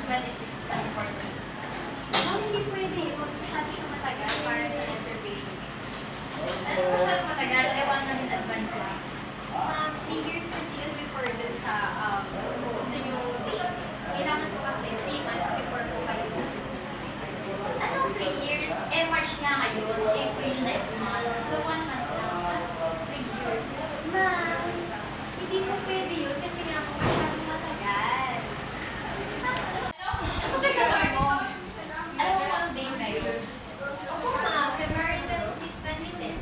26, 2014. No, hindi pwede. Masyado siya matagal para sa reservation. Ano masyado matagal? Ewan na in advance lang. 3 years kasi yun before dun sa gusto nyo date. Kailangan ko kasi 3 months before ko kayo reservation. Anong 3 years? March nga ngayon. April next month. So 1 month lang. 3 years. Ma'am, hindi ko pwede yun kasi nga po masyadong matagal. Ano ba sabi mo? Alam mo kung anong date ngayon? Opo ma'am, February 26, 2010.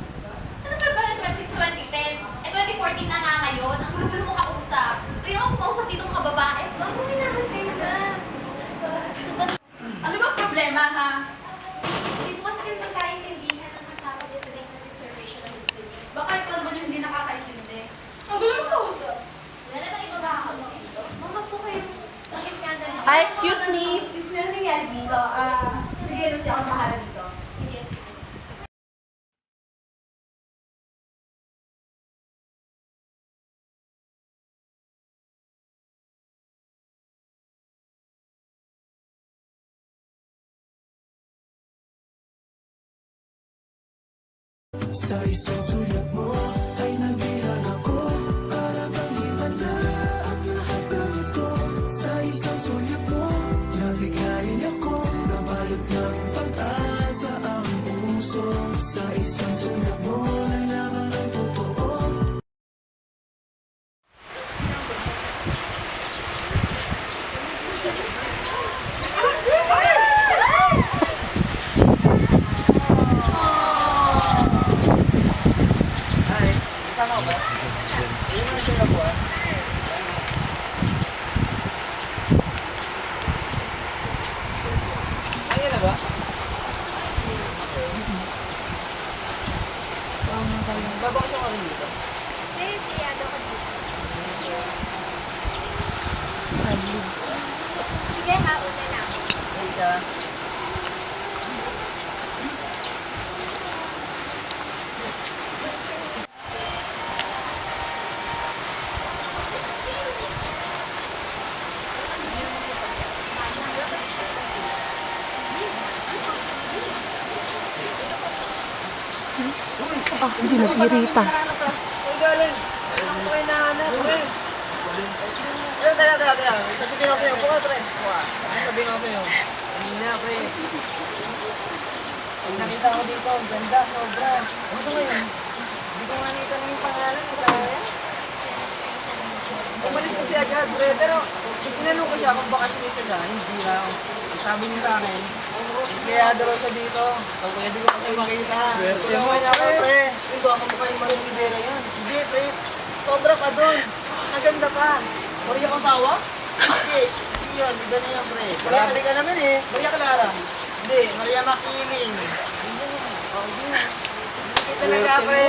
Ano February 26, 2010? 2014 na nga ngayon. Ang gulo-gulo mo kausap. Tuyo ako kumausap dito mga babae. Ma'am, kuminahan kayo na. Ano ba problema ha? Hindi ko kasi yung magkaintindihan ng kasama niya sa date na reservation na gusto niya. Baka ikaw naman yung hindi nakakaintindi. Ang gulo mo kausap. Wala naman iba ba ako dito? Ma'am, wag po kayong mag-iskandal dito. Excuse me. Excuse me, ano nangyari dito? Sige, Lucy, ako bahala dito. Sige, sige. Sa isang sulat mo ay nagbihan ako para bang himala ang lahat ng ito. Sa isang sulat mo nabigayin ako, nabalot ng pag-asa ang puso. Sa isang sulat mo nalaman ang totoo. Sama ko ba? Hindi mo na siya nabuha. Ayun na ba? Babakasyon ka rin dito? Hey, piyado ko dito. Sige ha, una na ako. Ayun ka. Hindi nagirita. Uy, galing. Ano ko kayo nahanap, pre? Teka. Sasabihin ako sa'yo. Buka, pre. Buka. Sasabihin ako sa'yo. Kanina, pre. Pag nakita ko dito, ang ganda, sobra. Ano ito ngayon? Hindi ko nga nakita na yung pangalan. Sayang. Umalis kasi agad, pre. Pero, tinanong ko siya kung bakasyonista siya. Hindi raw. Sabi niya sa akin, kaya daw siya dito. So, pwede ko kasi makita. Tulungan niya ako, pre. Uy, baka mukha yung Maria Rivera yan. Hindi, pre. Sobra pa doon. Mas maganda pa. Maria Kasawa? Hindi. Hindi yun. Iba na yan, pre. Grabe ka naman eh. Maria Clara? Hindi. Maria Makiling. Oh, hindi. Hindi talaga, pre.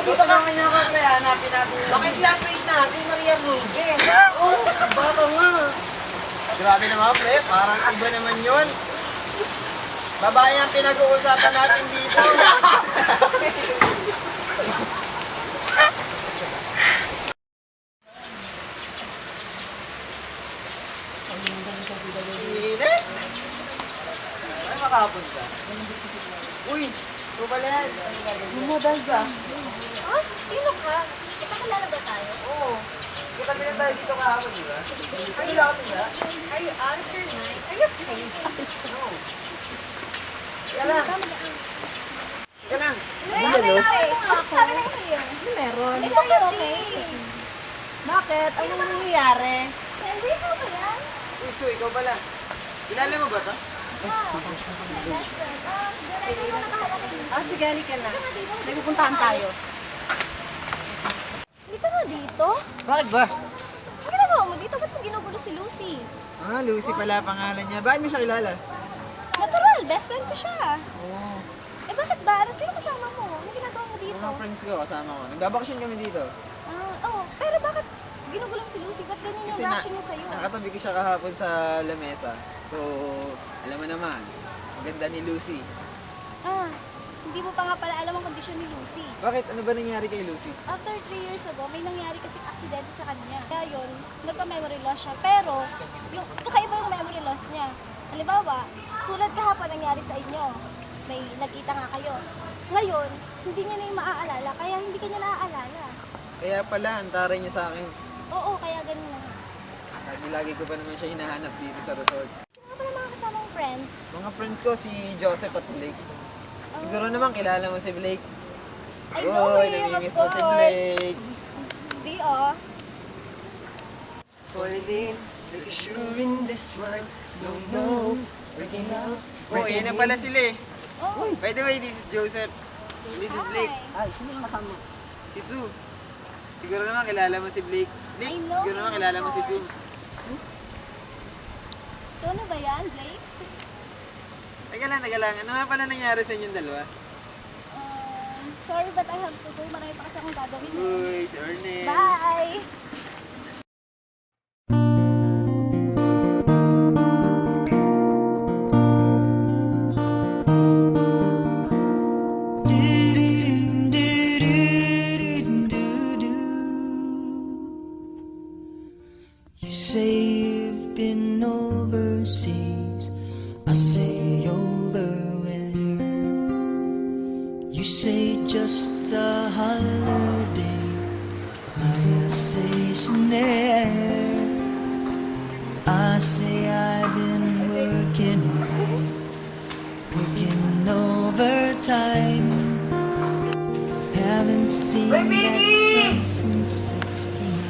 Tutulungan niyo ako, pre. Hanapin natin yun. Bakit classmate natin, Maria Rugges? Oo, baka nga. Grabe naman, pre. Parang iba naman yun. Babae ang pinag-uusapan natin dito. Init? Ay, makapunta. Uy, ito pala yan. Sumudansa. Ah, sino ka? Ipakalala ba tayo? Oo. Kita bilang tayo dito kahapon, di ba? Ay, lakot nila. Are you out of your mind? Are you crazy? No. Kaya lang. Kaya lang. Sabi na kayo. Meron. Hindi ko kasi. Bakit? Ano nangyayari? Hindi ko ba yan? Uy, Su, ikaw pala. Kilala mo ba to? Best friend. Doon ko nakaharap kay Lucy. Sige, halika na. May pupuntahan tayo. Hindi ka na dito? Bakit ba? Ang ginagawa mo dito? Ba't mo ginugulo si Lucy? Ah, Lucy pala pangalan niya. Bakit mo siya kilala? Natural, best friend ko siya. Oo. Eh bakit ba? Sino kasama mo? Ano ginagawa mo dito? Mga friends ko, kasama ko. Nagbabakasyon kami dito. Pero bakit ginugulo mo si Lucy? Ba't ganyan yung Kasi reaction niya sa'yo? nakatabi ko siya kahapon sa lamesa. So, alam mo naman, maganda ni Lucy. hindi mo pa nga pala alam ang kondisyon ni Lucy. Bakit? Ano ba nangyari kay Lucy? After 3 years ago, may nangyari kasing aksidente sa kanya. Kaya yun, nagka-memory loss siya. Pero, yung kakaiba yung memory loss niya. Halimbawa, tulad kahapon nangyari sa inyo, may nagkita nga kayo. Ngayon, hindi niya na yung maaalala, kaya hindi ka niya naaalala. Kaya pala, antaray niya sa akin. Oo, kaya ganun na nga. Lagi ko pa naman siya hinahanap dito sa resort. Sino nga pala mga kasamang friends? Mga friends ko, si Joseph at Blake. Siguro naman kilala mo si Blake. I know Uy, him, of namimiss mo si course. Blake. Hindi oh. Falling like a sure in this world. No, breaking out. Oh, yan na pala sila eh. Oh, By the way, this is Joseph. This is Blake. hi. Si Sue. Siguro naman kilala mo si Blake. Blake, I know siguro naman him, kilala of mo si Sue. course. Ikaw na ba yan, Blake? Teka lang. Ano nga pala nangyari sa inyong dalawa? Sorry but I have to go. Marami pa kasi akong gagawin. Uy, si Ernest. Bye! You say you've been overseas. I say over where? You say just a holiday. I say snare. I say I've been working hard, working overtime. Haven't seen that sun since 69.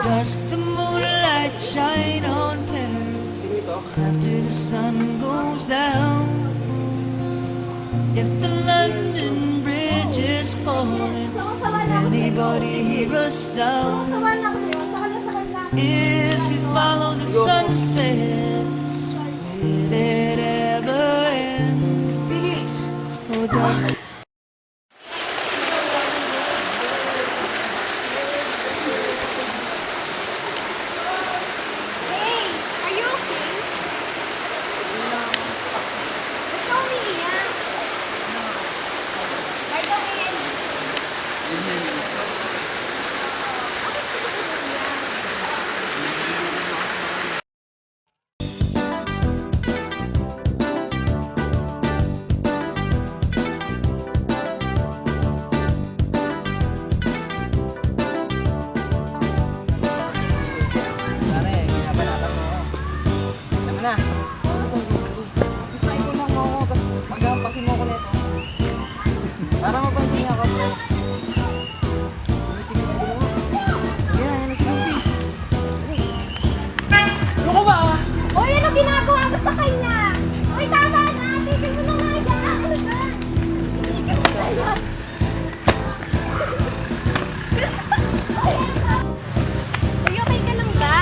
Does the moonlight shine on Paris after the sun goes down? If the London Bridge is falling, So, kung sawa na ako sa'yo. anybody hear a Kung sound? sawa na ako sa'yo, sa kanila. If you follow the sunset, will it ever end? Or does Hey! Are you okay? Ba't ka umiiyak? By the way, bakit ka ba umiiyak? Sana eh, pinapanatan mo ako. Alam mo na. Basta ikaw lang mo ako, tapos maghampasin mo ako nito. Para mapansin niya ako, pre. Sige mo. Yan na si Lucy. Ano ka ba? Uy, ano ginagawa mo sa kanya? Uy, tama na! Tigil mo na nga yan! Ano ba? Tigil mo na yan! Uy, okay ka lang ba?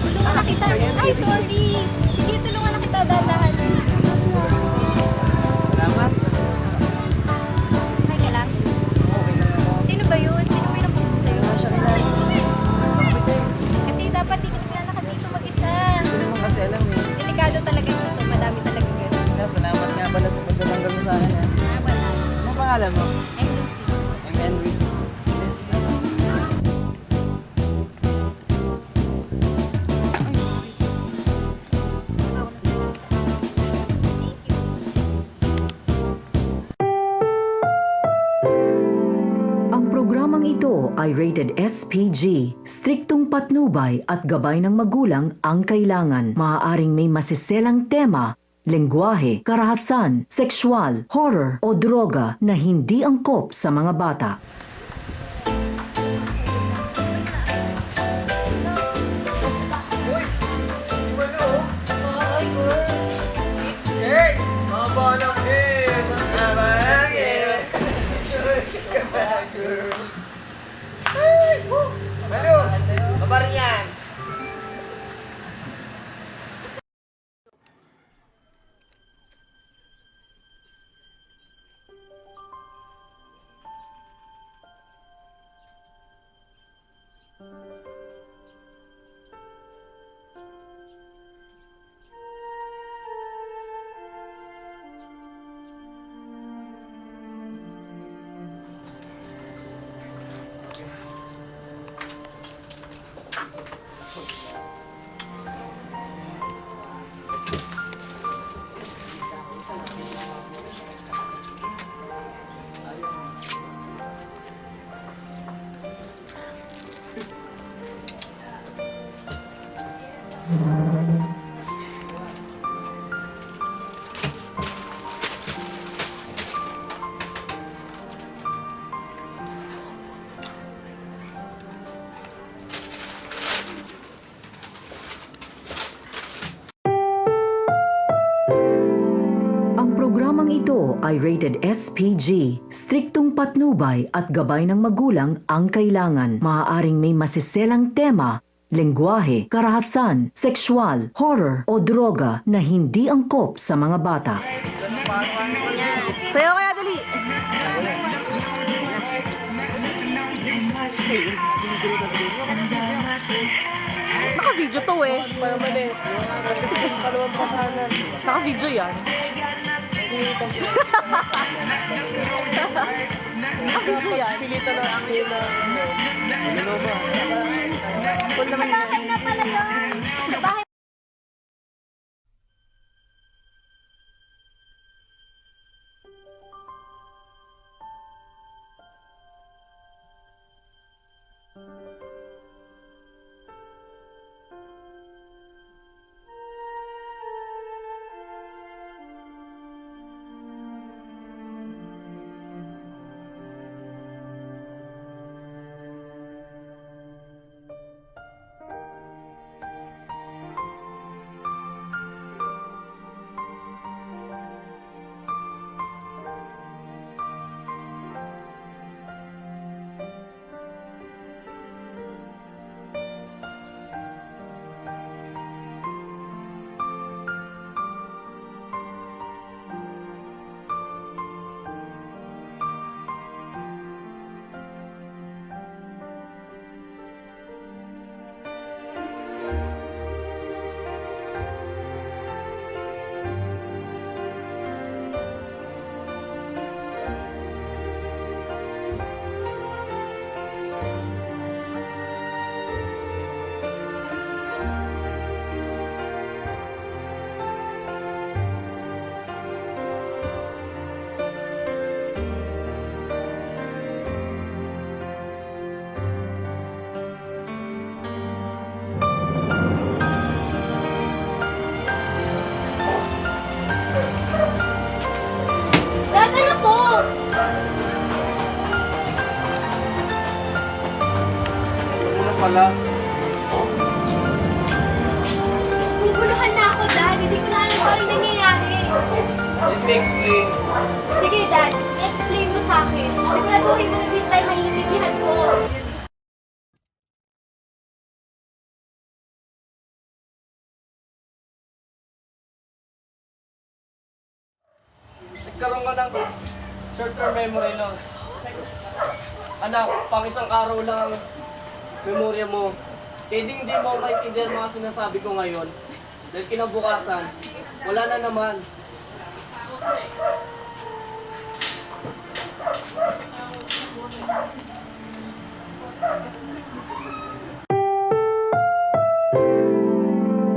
Tulungan na kita. Ay, sorry! Sige, tulungan na kita dadahan. Salamat. Okay ka lang? Sino ba yun? Sino ba yung napunta sa'yo? Kasi dapat di ka naglalakad dito mag-isa. Hindi naman kasi alam eh. Delikado talaga dito. Madami talaga ganun. Kaya salamat nga pala sa pagtatanggal mo sa akin ha. Ah, wala. Ano pangalan mo? I'm Lucy. I'm Henry. Ang programang ito ay rated SPG. Striktong patnubay at gabay ng magulang ang kailangan. Maaaring may masiselang tema, lengguwahe, karahasan, sexual, horror o droga na hindi angkop sa mga bata. Mabalak eh! Mabalak eh! Malo! Kabar yan! Ang programang ito ay rated SPG. Striktong patnubay at gabay ng magulang ang kailangan. Maaaring may masiselang tema, lengguwahe, karahasan, sexual, horror o droga na hindi angkop sa mga bata. Sayo kaya dali. Naka-video to eh. Naka-video yan. Naka-video yan. Pilita na ako yun na. Ano ba? Sa bahay na pala yun. Sa bahay. Dad, ano to? Ano pala? Guguluhan na ako, Dad. Hindi ko na alam kung ano nangyayari. Let me explain. Sige, Dad. I-explain mo sa akin. Siguraduhin mo na this time maiintindihan ko. Nagkaroon ka ng short-term memory loss. Anak, pang isang araw lang ang memorya mo. Kaya hindi mo maintindihan mga sinasabi ko ngayon. Dahil kinabukasan, wala na naman.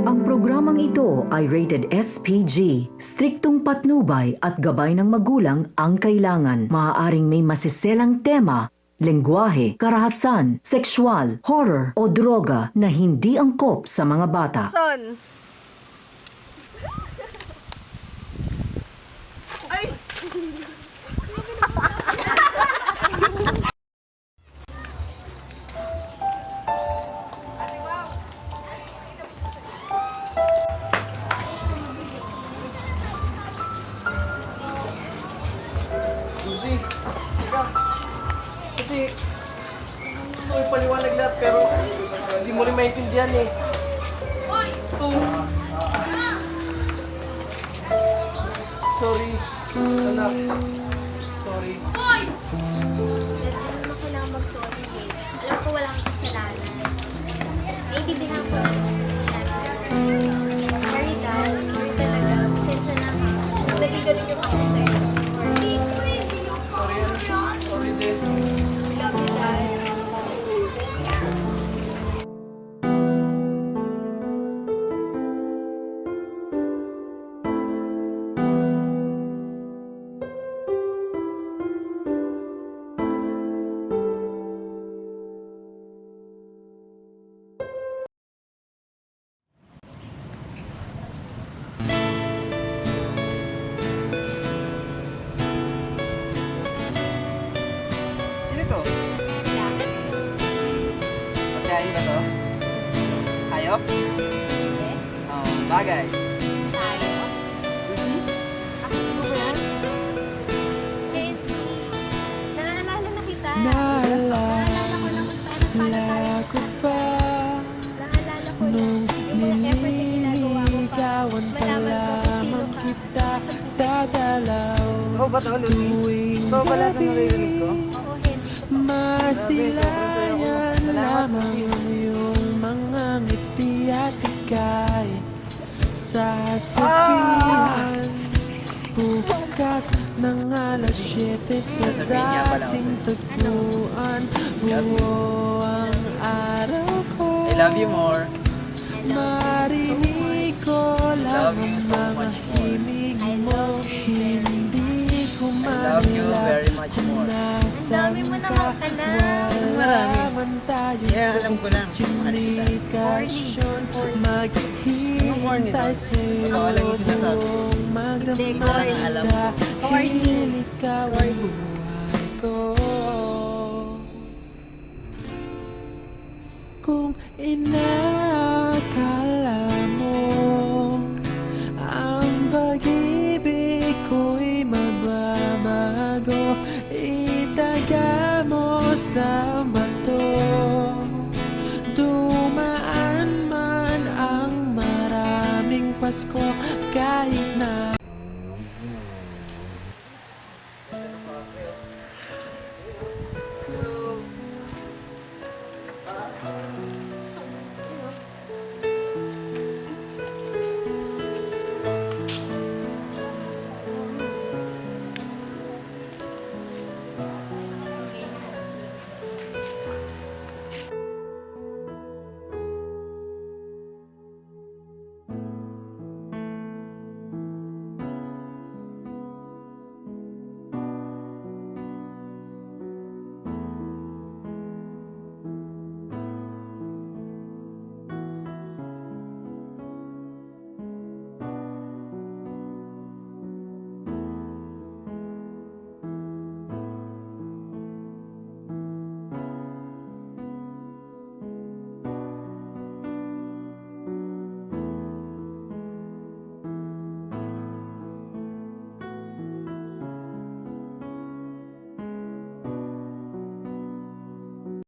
Ang programang ito ay rated SPG. Striktong patnubay at gabay ng magulang ang kailangan. Maaaring may masiselang tema, lengguwahe, karahasan, sexual, horror o droga na hindi angkop sa mga bata. Son. Lucy, teka. Kasi gusto ko ipaliwanag lahat pero hindi mo rin maintindihan eh. Gusto Sorry. Anak. Sorry. Dad, ano naman kailangan mag-sorry eh. Alam ko walang kasalanan. Naiintindihan ko lang yung nangyayari. Sorry, Dad. Sorry talaga. Pasensya na. Naging ganun yung ako sa'yo. Sorry. Sorry din. I love you, Dad. Pagkain ba to? Hayop? Hindi. Oo, bagay. Tayo. Ako ba yan? Casey. Naalala na kita. Naalala ko na kung saan at paano tayo ko pa Naalala ko na nung yung mga effort na ginagawa mo para nililigawan pa malaman ko kung sino lamang ka. kita dadalaw Ikaw ba to, Lucy? tuwing Ikaw ba lahat ng gabi. naririnig ko? Oo, Henry. Masilayan Salamat, lamang Lucy. ang iyong mga ngiti at ika'y sasabihan bukas ng alas 7 sa Sasabihin niya pala ako dating tagpuan buo ang araw ko I love you more. marinig ko lang Love you ang so mga much more. himig mo hindi ko I love you manilap very much more. Nasaan Ang dami mo ka? naman pala. Wala man tayo Yeah, alam ko lang. Mahal kita. komunikasyon Maghihintay sa'yo Totoo lang yung sinasabi. buong magdamag Alam ko. Dahil ikaw ang buhay ko Kung inakala mo ang pag-ibig ko'y mababago Itaga mo sa bato Dumaan man ang maraming Pasko kahit na